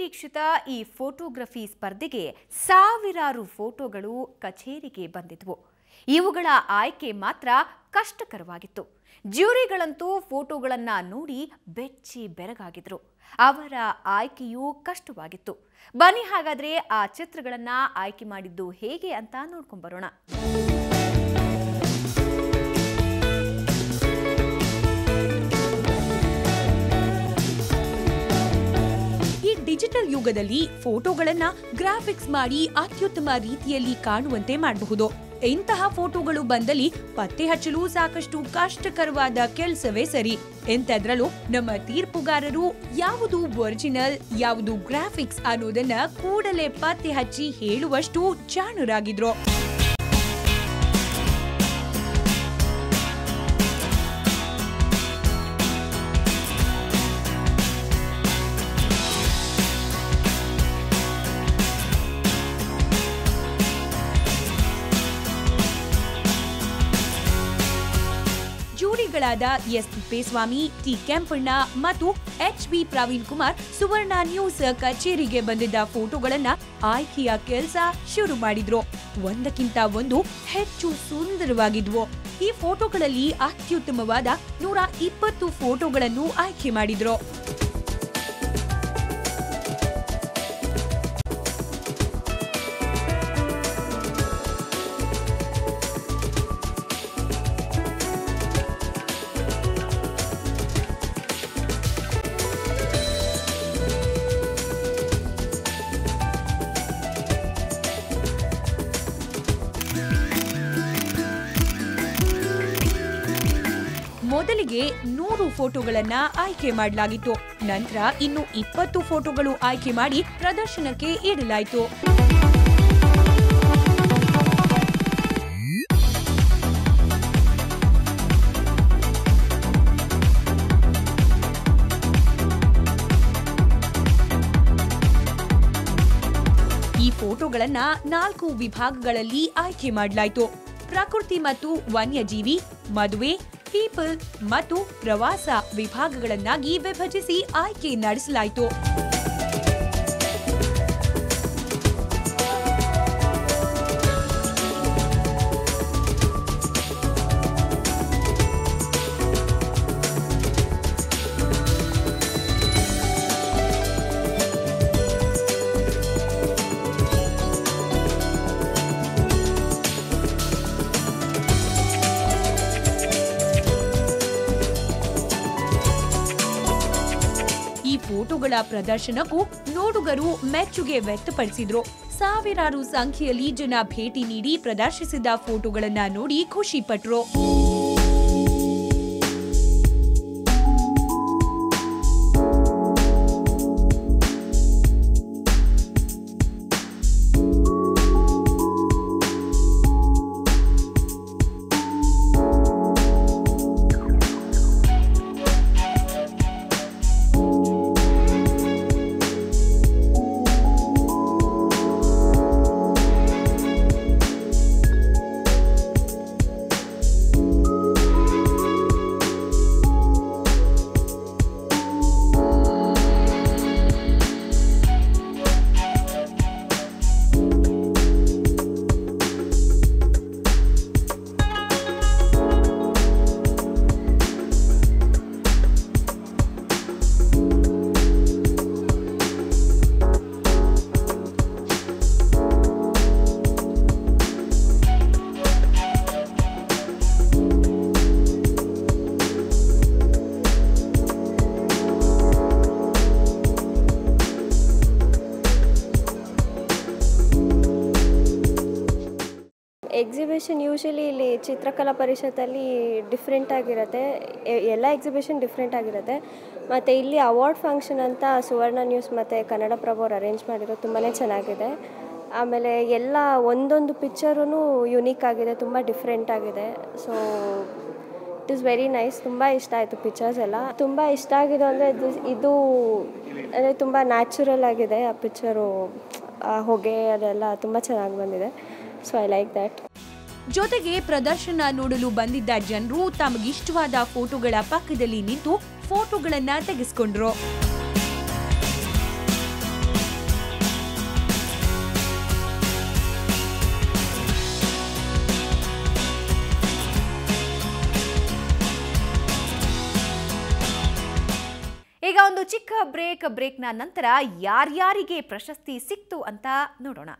ಬಹುನಿರೀಕ್ಷಿತ ಈ ಫೋಟೋಗ್ರಫಿ ಸ್ಪರ್ಧೆಗೆ ಸಾವಿರಾರು ಫೋಟೋಗಳು ಕಚೇರಿಗೆ ಬಂದಿದ್ವು. ಇವುಗಳ ಆಯ್ಕೆ ಮಾತ್ರ ಕಷ್ಟಕರವಾಗಿತ್ತು. ಜ್ಯೂರಿಗಳಂತೂ ಫೋಟೋಗಳನ್ನ ನೋಡಿ ಬೆಚ್ಚಿ ಬೆರಗಾಗಿದ್ರು. ಅವರ ಆಯ್ಕೆಯೂ ಕಷ್ಟವಾಗಿತ್ತು. ಬನ್ನಿ ಹಾಗಾದ್ರೆ ಆ ಚಿತ್ರಗಳನ್ನ ಆಯ್ಕೆ ಮಾಡಿದ್ದು ಹೇಗೆ ಅಂತ ನೋಡ್ಕೊಂಡು ಬರೋಣ. ಡಿಜಿಟಲ್ ಯುಗದಲ್ಲಿ ಫೋಟೋಗಳನ್ನ ಗ್ರಾಫಿಕ್ಸ್ ಮಾಡಿ ಅತ್ಯುತ್ತಮ ರೀತಿಯಲ್ಲಿ ಕಾಣುವಂತೆ ಮಾಡಬಹುದು. ಇಂತಹ ಫೋಟೋಗಳು ಬಂದಲ್ಲಿ ಪತ್ತೆ ಹಚ್ಚಲು ಸಾಕಷ್ಟು ಕಷ್ಟಕರವಾದ ಕೆಲಸವೇ ಸರಿ. ಎಂತದ್ರಲ್ಲೂ ನಮ್ಮ ತೀರ್ಪುಗಾರರು ಯಾವುದು ಒರಿಜಿನಲ್ ಯಾವುದು ಗ್ರಾಫಿಕ್ಸ್ ಅನ್ನೋದನ್ನ ಕೂಡಲೇ ಪತ್ತೆ ಹಚ್ಚಿ ಹೇಳುವಷ್ಟು ಜಾಣರಾಗಿದ್ರು. ಜ್ಯೂರಿಗಳಾದ ಎಸ್ ತಿಪ್ಪೇಸ್ವಾಮಿ, ಟಿ ಕೆಂಪಣ್ಣ ಮತ್ತು ಎಚ್.ಬಿ. ಪ್ರವೀಣ್ ಕುಮಾರ್ ಸುವರ್ಣ ನ್ಯೂಸ್ ಕಚೇರಿಗೆ ಬಂದಿದ್ದ ಫೋಟೋಗಳನ್ನ ಆಯ್ಕೆಯ ಕೆಲಸ ಶುರು ಮಾಡಿದ್ರು. ಒಂದಕ್ಕಿಂತ ಒಂದು ಹೆಚ್ಚು ಸುಂದರವಾಗಿದ್ವು. ಈ ಫೋಟೋಗಳಲ್ಲಿ ಅತ್ಯುತ್ತಮವಾದ 120 ಫೋಟೋಗಳನ್ನು ಆಯ್ಕೆ ಮಾಡಿದ್ರು. ಮೊದಲಿಗೆ 100 ಫೋಟೋಗಳನ್ನ ಆಯ್ಕೆ ಮಾಡಲಾಗಿತ್ತು. ನಂತರ ಇನ್ನು 20 ಫೋಟೋಗಳು ಆಯ್ಕೆ ಮಾಡಿ ಪ್ರದರ್ಶನಕ್ಕೆ ಇಡಲಾಯಿತು. ಈ ಫೋಟೋಗಳನ್ನ 4 ವಿಭಾಗಗಳಲ್ಲಿ ಆಯ್ಕೆ ಮಾಡಲಾಯಿತು. ಪ್ರಕೃತಿ ಮತ್ತು ವನ್ಯಜೀವಿ, ಮದುವೆ, ಪೀಪಲ್ ಮತ್ತು ಪ್ರವಾಸ ವಿಭಾಗಗಳನ್ನಾಗಿ ವಿಭಜಿಸಿ ಆಯ್ಕೆ ನಡೆಸಲಾಯಿತು. ಫೋಟೋಗಳ ಪ್ರದರ್ಶನಕ್ಕೂ ನೋಡುಗರು ಮೆಚ್ಚುಗೆ ವ್ಯಕ್ತಪಡಿಸಿದ್ರು. ಸಾವಿರಾರು ಸಂಖ್ಯೆಯಲ್ಲಿ ಜನ ಭೇಟಿ ನೀಡಿ ಪ್ರದರ್ಶಿಸಿದ ಫೋಟೋಗಳನ್ನ ನೋಡಿ ಖುಷಿ ಪಟ್ರು. ಎಕ್ಸಿಬಿಷನ್ ಯೂಶಲಿ ಇಲ್ಲಿ ಚಿತ್ರಕಲಾ ಪರಿಷತ್ತಲ್ಲಿ ಡಿಫ್ರೆಂಟ್ ಆಗಿರುತ್ತೆ. ಎಲ್ಲ ಎಕ್ಸಿಬಿಷನ್ ಡಿಫ್ರೆಂಟ್ ಆಗಿರುತ್ತೆ. ಮತ್ತು ಇಲ್ಲಿ ಅವಾರ್ಡ್ ಫಂಕ್ಷನ್ ಅಂತ ಸುವರ್ಣ ನ್ಯೂಸ್ ಮತ್ತು ಕನ್ನಡಪ್ರಭ ಅವರು ಅರೇಂಜ್ ಮಾಡಿರೋ ತುಂಬಾ ಚೆನ್ನಾಗಿದೆ. ಆಮೇಲೆ ಎಲ್ಲ ಒಂದೊಂದು ಪಿಕ್ಚರೂ ಯುನೀಕ್ ಆಗಿದೆ, ತುಂಬ ಡಿಫ್ರೆಂಟ್ ಆಗಿದೆ. So it is very nice. ತುಂಬ ಇಷ್ಟ ಆಯಿತು ಪಿಕ್ಚರ್ಸ್ ಎಲ್ಲ. ತುಂಬ ಇಷ್ಟ ಆಗಿದೆ ಅಂದರೆ ಇದು ಅಂದರೆ ತುಂಬ ನ್ಯಾಚುರಲ್ ಆಗಿದೆ ಆ ಪಿಕ್ಚರು. ಹೊಗೆ ಅದೆಲ್ಲ ತುಂಬ ಚೆನ್ನಾಗಿ ಬಂದಿದೆ. So I like that. ಜೊತೆಗೆ ಪ್ರದರ್ಶನ ನೋಡಲು ಬಂದಿದ್ದ ಜನರು ತಮಗಿಷ್ಟವಾದ ಫೋಟೋಗಳ ಪಕ್ಕದಲ್ಲಿ ನಿಂತು ಫೋಟೋಗಳನ್ನ ತೆಗೆಸಿಕೊಂಡ್ರು. ಈಗ ಒಂದು ಚಿಕ್ಕ ಬ್ರೇಕ್ನ ನಂತರ ಯಾರ್ಯಾರಿಗೆ ಪ್ರಶಸ್ತಿ ಸಿಕ್ತು ಅಂತ ನೋಡೋಣ.